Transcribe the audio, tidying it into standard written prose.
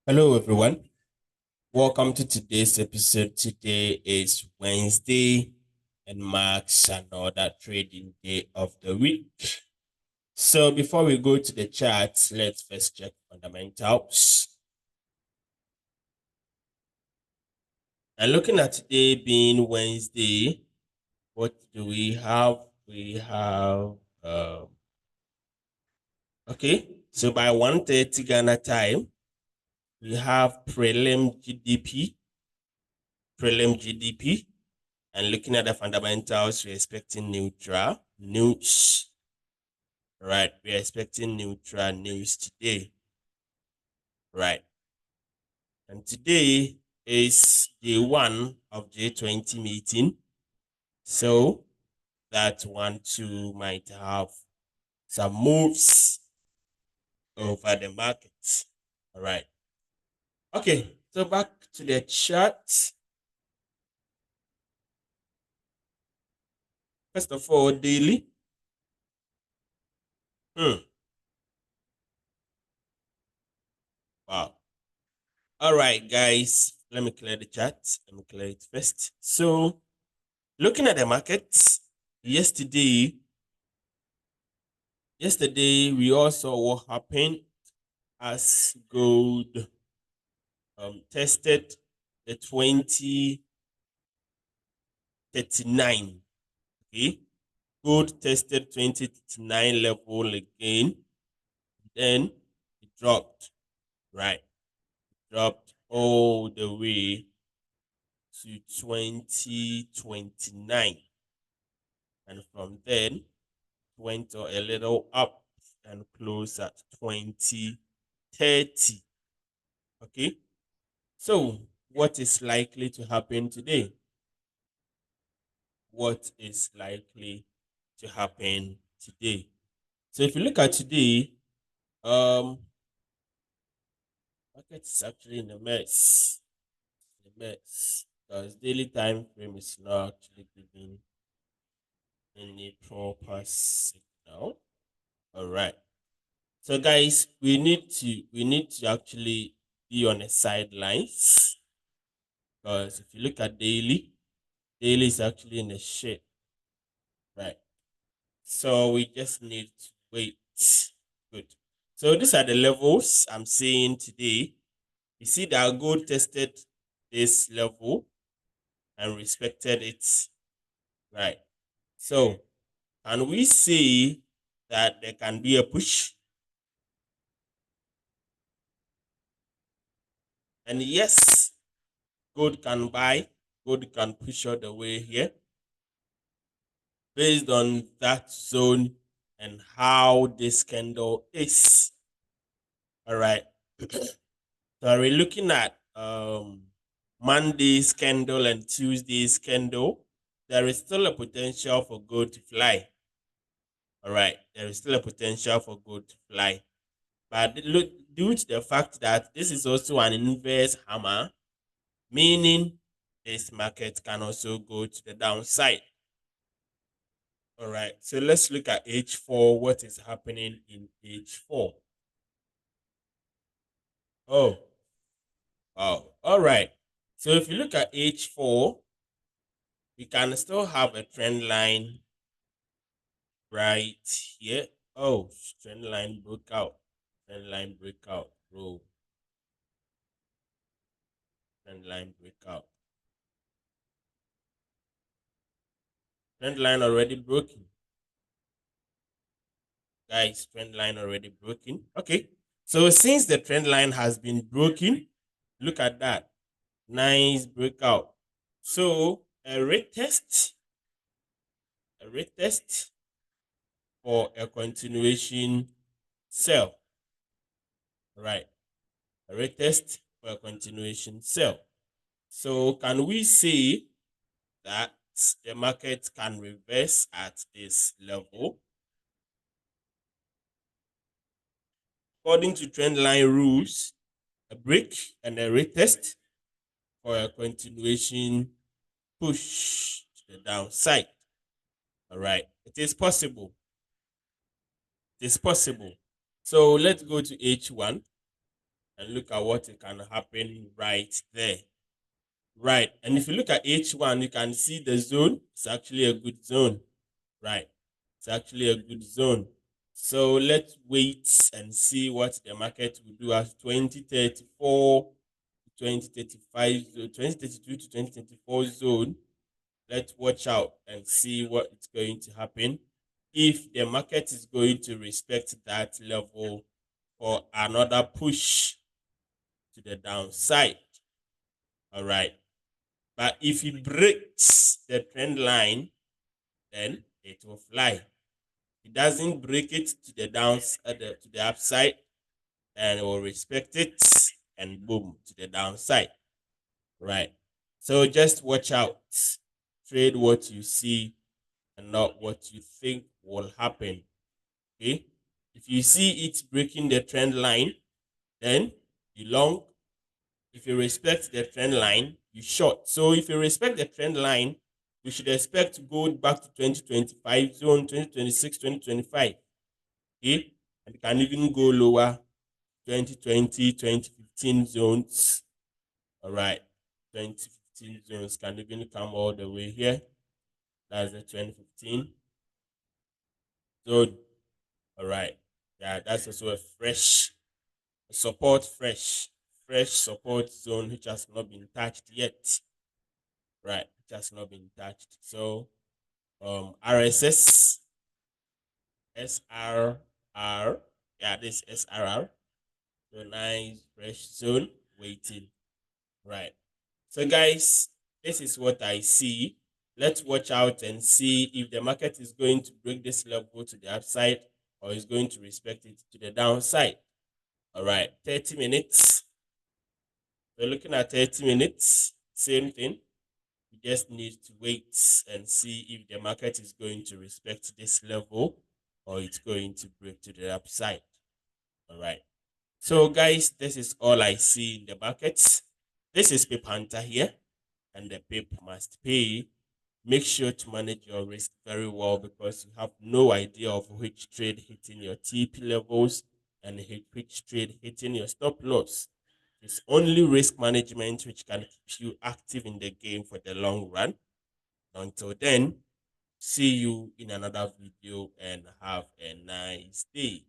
Hello, everyone. Welcome to today's episode. Today is Wednesday and marks another trading day of the week. So, before we go to the charts, let's first check fundamentals. And looking at today being Wednesday, what do we have? We have, okay, so by 1:30 Ghana time, we have prelim GDP. And looking at the fundamentals, we're expecting neutral news. Right, we're expecting neutral news today. Right, and today is day one of J20 meeting. So that one too might have some moves over the market. All right. Okay, so back to the chart. First of all, daily. Wow. All right, guys. Let me clear the chat. Let me clear it first. So, looking at the markets, yesterday we all saw what happened as gold tested the 2039. Okay, gold tested 2039 level again, then it dropped. Right, dropped all the way to 2029, and from then went a little up and closed at 2030. Okay, so what is likely to happen today? What is likely to happen today? So if you look at today, market is actually in a mess. Because daily time frame is not actually giving any proper signal. All right. So guys, we need to actually be on the sidelines, because if you look at daily is actually in the shit, right? So we just need to wait. Good. So these are the levels I'm seeing today. You see that gold tested this level and respected it, right? So can we see that there can be a push? And yes, gold can buy, gold can push all the way here based on that zone and how this candle is. All right. So we're looking at Monday's candle and Tuesday's candle. There is still a potential for gold to fly. All right. There is still a potential for gold to fly. But look, due to the fact that this is also an inverse hammer, meaning this market can also go to the downside. All right, so let's look at H4. What is happening in H4? Oh, wow. All right. So if you look at H4, we can still have a trend line right here. Oh, trend line broke out. Trend line breakout. Bro. Trend line breakout. Trend line already broken. Guys, trend line already broken. Okay. So since the trend line has been broken, look at that. Nice breakout. So a retest for a continuation sell. Right. A retest for a continuation sell. So can we say that the market can reverse at this level? According to trendline rules, a break and a retest for a continuation push to the downside. All right. It is possible. It is possible. So let's go to H1. and look at what can happen right there. Right. And if you look at H1, you can see the zone. It's actually a good zone. Right. It's actually a good zone. So let's wait and see what the market will do as 2034, 2035, 2032 to 2034 zone. Let's watch out and see what is going to happen. If the market is going to respect that level for another push to the downside. All right. But if it breaks the trend line, then it will fly. It doesn't break it to the downside, to the upside, and it will respect it, and boom, to the downside. Right. So just watch out. Trade what you see and not what you think will happen. Okay. If you see it breaking the trend line, then you long. If you respect the trend line, you short. So if you respect the trend line, we should expect gold back to 2025 zone, 2026, 2025. Okay? And it can even go lower, 2020, 2015 zones. All right. 2015 zones can even come all the way here. That's the 2015 zone. All right. Yeah, that's also a fresh support, fresh support zone which has not been touched yet. Right, it has not been touched. So RSS, SRR, yeah, this SRR. So nice fresh zone waiting. Right. So guys, this is what I see. Let's watch out and see if the market is going to break this level to the upside or is going to respect it to the downside. All right, 30 minutes. We're looking at 30 minutes. Same thing. We just need to wait and see if the market is going to respect this level or it's going to break to the upside. All right. So, guys, this is all I see in the markets. This is Pip Hunter here, and the Pip must pay. Make sure to manage your risk very well because you have no idea of which trade hitting your TP levels and which trade hitting your stop loss. It's only risk management which can keep you active in the game for the long run. Until then, see you in another video and have a nice day.